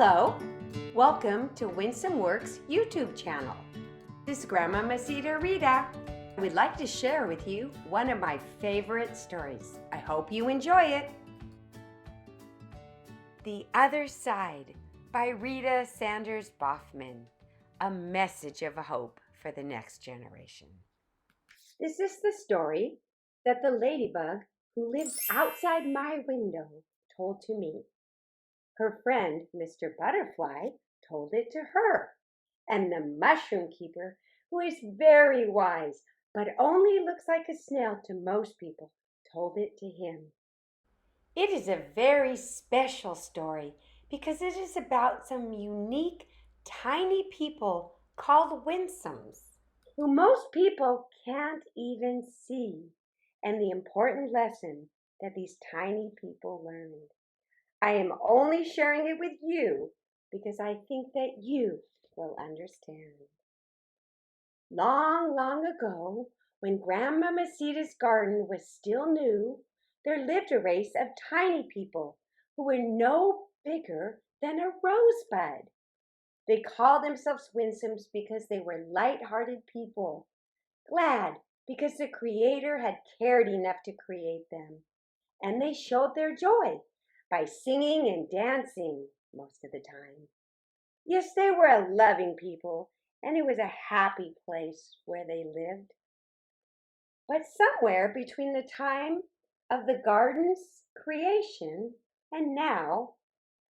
Hello, welcome to Winsome Works YouTube channel. This is Grandma Masita Rita. I would like to share with you one of my favorite stories. I hope you enjoy it. The Other Side by Rita Sanders Boffman. A message of hope for the next generation. This is the story that the ladybug who lives outside my window told to me. Her friend, Mr. Butterfly, told it to her, and the mushroom keeper, who is very wise but only looks like a snail to most people, told it to him. It is a very special story because it is about some unique, tiny people called Winsomes, who most people can't even see, and the important lesson that these tiny people learned. I am only sharing it with you because I think that you will understand. Long, long ago, when Grandma Masita's garden was still new, there lived a race of tiny people who were no bigger than a rosebud. They called themselves Winsomes because they were light-hearted people, glad because the Creator had cared enough to create them, and they showed their joy by singing and dancing most of the time. Yes, they were a loving people, and it was a happy place where they lived. But somewhere between the time of the garden's creation and now,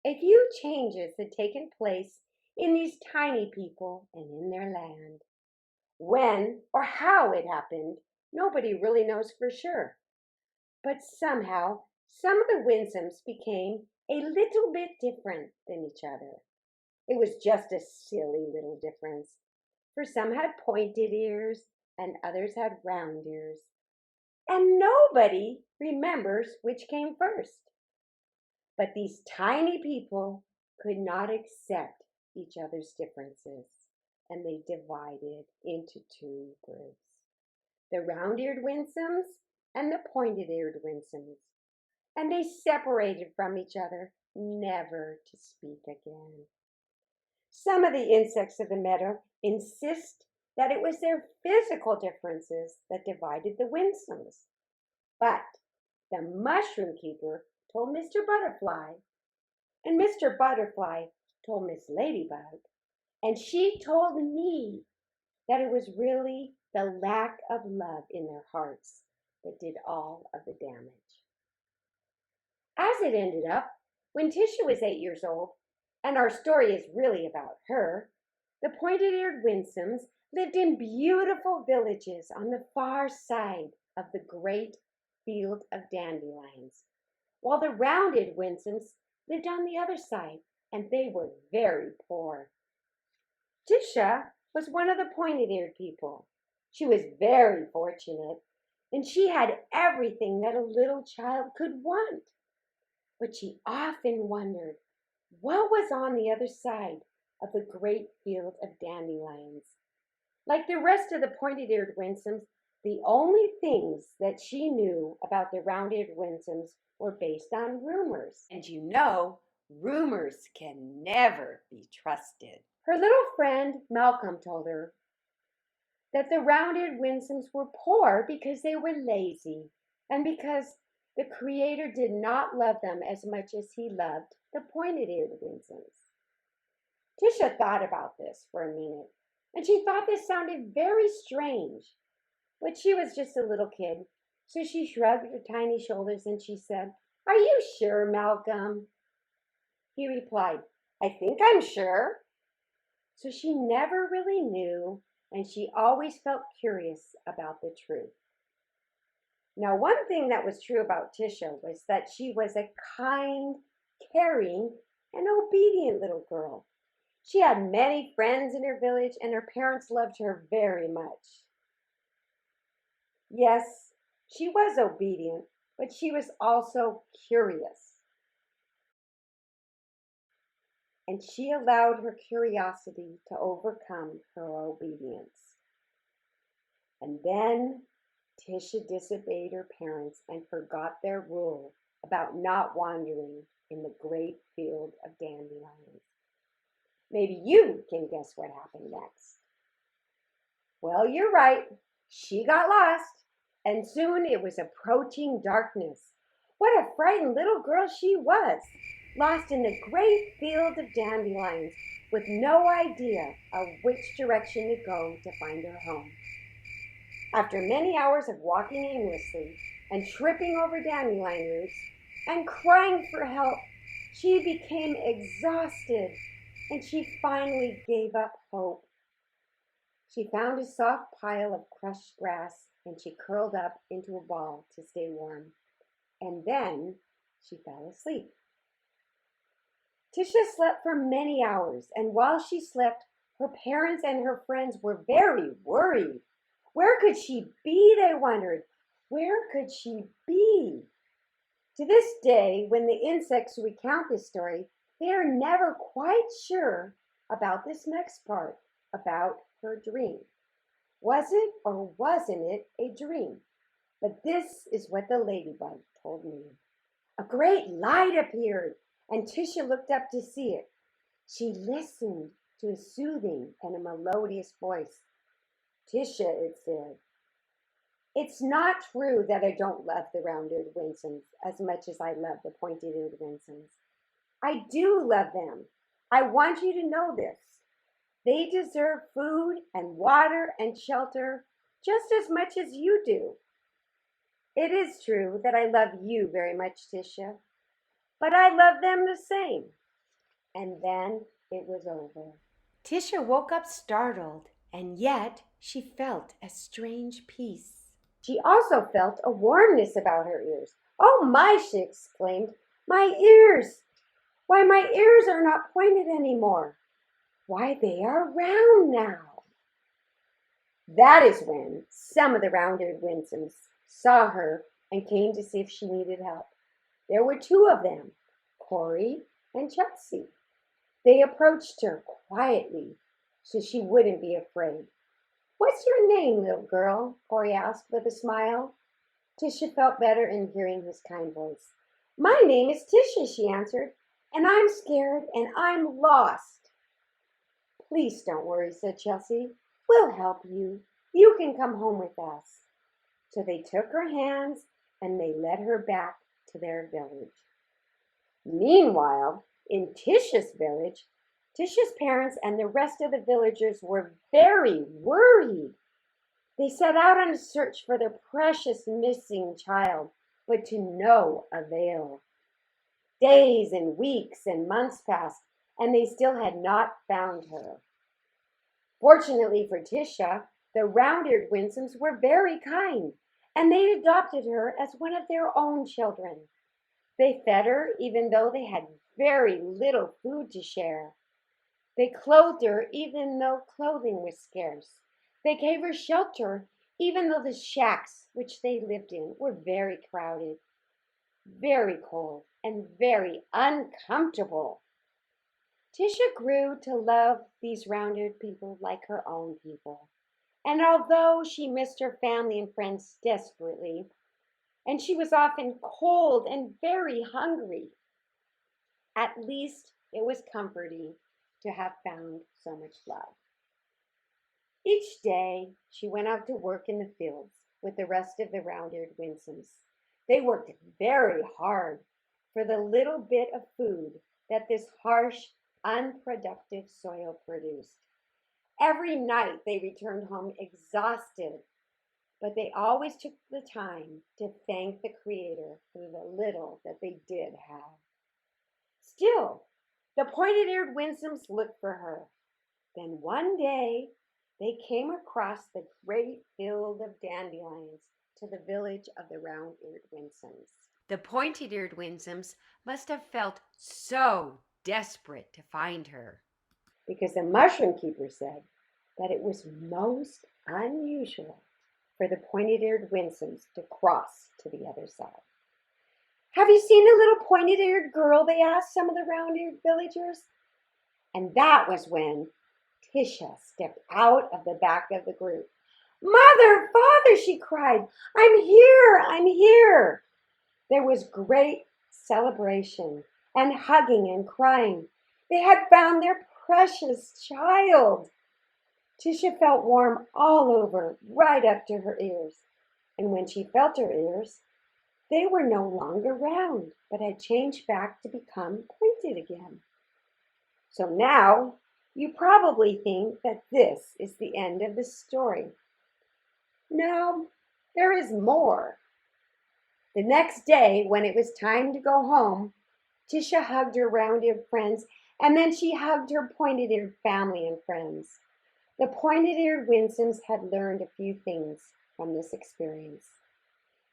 a few changes had taken place in these tiny people and in their land. When or how it happened, nobody really knows for sure. But somehow, some of the Winsomes became a little bit different than each other. It was just a silly little difference, for some had pointed ears and others had round ears, and nobody remembers which came first. But these tiny people could not accept each other's differences, and they divided into two groups: the round-eared Winsomes and the pointed-eared Winsomes, and they separated from each other, never to speak again. Some of the insects of the meadow insist that it was their physical differences that divided the Winsomes, but the mushroom keeper told Mr. Butterfly, and Mr. Butterfly told Miss Ladybug, and she told me that it was really the lack of love in their hearts that did all of the damage. As it ended up, when Tisha was 8 years old, and our story is really about her, the pointed-eared Winsomes lived in beautiful villages on the far side of the great field of dandelions, while the rounded Winsomes lived on the other side, and they were very poor. Tisha was one of the pointed-eared people. She was very fortunate, and she had everything that a little child could want. But she often wondered what was on the other side of the great field of dandelions. Like the rest of the pointed-eared Winsomes, the only things that she knew about the round-eared Winsomes were based on rumors. And you know, rumors can never be trusted. Her little friend Malcolm told her that the round-eared Winsomes were poor because they were lazy and because the Creator did not love them as much as he loved the pointed-eared Winsomes. Tisha thought about this for a minute, and she thought this sounded very strange. But she was just a little kid, so she shrugged her tiny shoulders and she said, "Are you sure, Malcolm?" He replied, "I think I'm sure." So she never really knew, and she always felt curious about the truth. Now, one thing that was true about Tisha was that she was a kind, caring, and obedient little girl. She had many friends in her village, and her parents loved her very much. Yes, she was obedient, but she was also curious. And she allowed her curiosity to overcome her obedience. And then Tisha disobeyed her parents and forgot their rule about not wandering in the great field of dandelions. Maybe you can guess what happened next. Well, you're right. She got lost, and soon it was approaching darkness. What a frightened little girl she was, lost in the great field of dandelions, with no idea of which direction to go to find her home. After many hours of walking aimlessly and tripping over dandelion roots and crying for help, she became exhausted and she finally gave up hope. She found a soft pile of crushed grass and she curled up into a ball to stay warm. And then she fell asleep. Tisha slept for many hours, and while she slept, her parents and her friends were very worried. Where could she be, they wondered. Where could she be? To this day, when the insects recount this story, they are never quite sure about this next part, about her dream. Was it or wasn't it a dream? But this is what the ladybug told me. A great light appeared, and Tisha looked up to see it. She listened to a soothing and a melodious voice. Tisha, it said, it's not true that I don't love the round-eared winsome as much as I love the pointed-eared winsome. I do love them. I want you to know this. They deserve food and water and shelter just as much as you do. It is true that I love you very much, Tisha, but I love them the same. And then it was over. Tisha woke up startled, and yet she felt a strange peace. She also felt a warmness about her ears. Oh my, she exclaimed, my ears! Why, my ears are not pointed anymore. Why, they are round now. That is when some of the round-eared winsomes saw her and came to see if she needed help. There were two of them, Corey and Chelsea. They approached her quietly so she wouldn't be afraid. What's your name, little girl? Corey asked with a smile. Tisha felt better in hearing his kind voice. My name is Tisha, she answered, and I'm scared and I'm lost. Please don't worry, said Chelsea. We'll help you. You can come home with us. So they took her hands and they led her back to their village. Meanwhile, in Tisha's village, Tisha's parents and the rest of the villagers were very worried. They set out on a search for their precious missing child, but to no avail. Days and weeks and months passed, and they still had not found her. Fortunately for Tisha, the round-eared winsomes were very kind, and they adopted her as one of their own children. They fed her even though they had very little food to share. They clothed her even though clothing was scarce. They gave her shelter even though the shacks which they lived in were very crowded, very cold, and very uncomfortable. Tisha grew to love these round-eared people like her own people. And although she missed her family and friends desperately, and she was often cold and very hungry, at least it was comforting to have found so much love. Each day she went out to work in the fields with the rest of the round-eared winsomes. They worked very hard for the little bit of food that this harsh, unproductive soil produced. Every night they returned home exhausted, but they always took the time to thank the Creator for the little that they did have. Still, the pointed-eared winsomes looked for her. Then one day they came across the great field of dandelions to the village of the round-eared winsomes. The pointed-eared winsomes must have felt so desperate to find her, because the mushroom keeper said that it was most unusual for the pointed-eared winsomes to cross to the other side. Have you seen a little pointed-eared girl? They asked some of the round-eared villagers. And that was when Tisha stepped out of the back of the group. Mother, Father, she cried, I'm here, I'm here. There was great celebration and hugging and crying. They had found their precious child. Tisha felt warm all over, right up to her ears. And when she felt her ears, they were no longer round, but had changed back to become pointed again. So now, you probably think that this is the end of the story. No, there is more. The next day, when it was time to go home, Tisha hugged her round-eared friends, and then she hugged her pointed-eared family and friends. The pointed-eared Winsomes had learned a few things from this experience.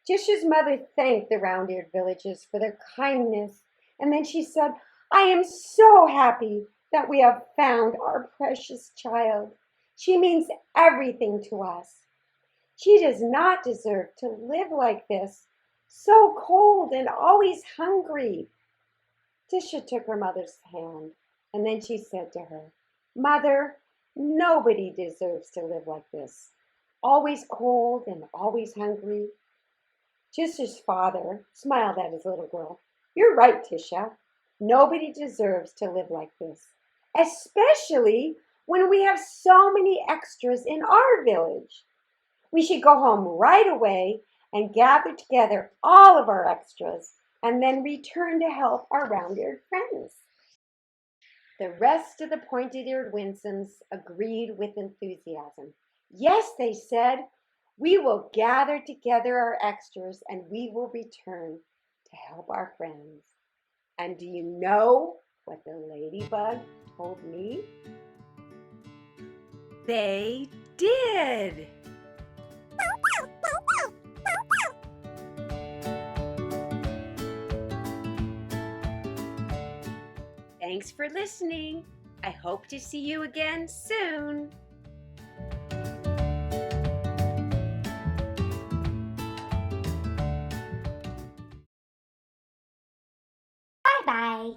Tisha's mother thanked the round-eared villagers for their kindness, and then she said, "I am so happy that we have found our precious child. She means everything to us. She does not deserve to live like this, so cold and always hungry." Tisha took her mother's hand, and then she said to her, "Mother, nobody deserves to live like this, always cold and always hungry." Tisha's father smiled at his little girl. "You're right, Tisha. Nobody deserves to live like this, especially when we have so many extras in our village. We should go home right away and gather together all of our extras and then return to help our round-eared friends." The rest of the pointed-eared Winsomes agreed with enthusiasm. "Yes," they said, "we will gather together our extras and we will return to help our friends." And do you know what the ladybug told me? They did! Thanks for listening. I hope to see you again soon. Bye-bye.